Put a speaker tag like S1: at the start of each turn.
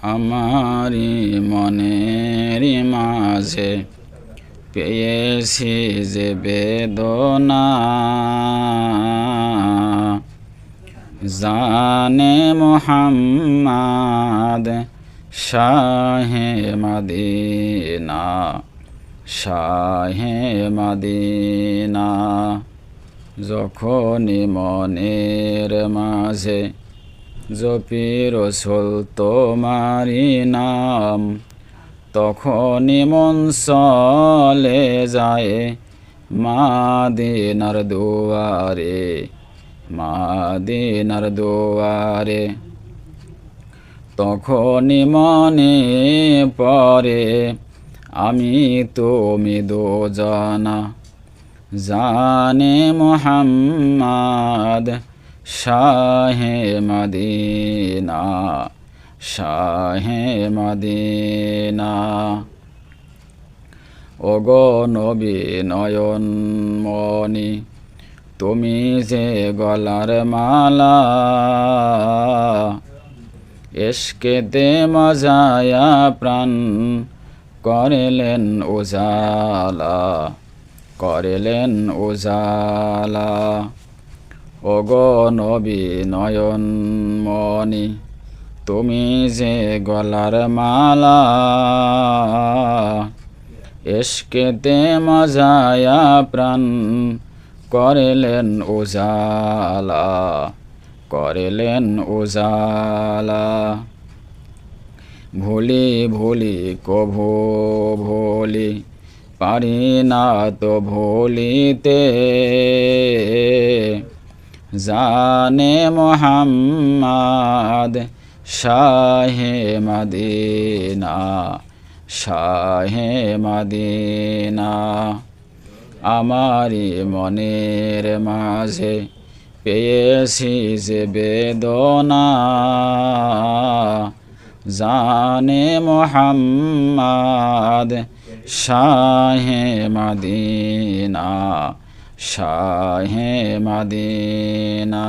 S1: আমারি মনের মাঝে পেয়েছি যে বেদনা, জানে মুহাম্মদ শাহে মদিনা, শাহে মদিনা। যখনই মনের মাঝে জপি রাসূল তোমারি নাম, তখনই মন চলে যায় মদিনার দুয়ারে, মদিনার দুয়ারে। তখনই মনে পড়ে আমি তুমি দুজনা, জানে মুহাম্মদ শাহে মদিনা, শাহে মদিনা। ওগো নবী নয়ন মনি, তুমি যে গলার মালা, ইশকেতে মজায়া প্রাণ করিলেন উজালা, করিলেন উজালা। ওগো নবী নয়ন মনি, তুমি যে গলার মালা, ইশকেতে মজায়া প্রাণ করিলেন উজালা, করিলেন উজালা। ভুলি ভুলি কভু ভুলি পারি না তো ভুলিতে, জানে মুহাম্মদ শাহে মদিনা, শাহে মদিনা। আমারি মনের মাঝে পেয়েছি যে বেদনা, জানে মুহাম্মদ শাহে মদিনা, শাহে মদিনা।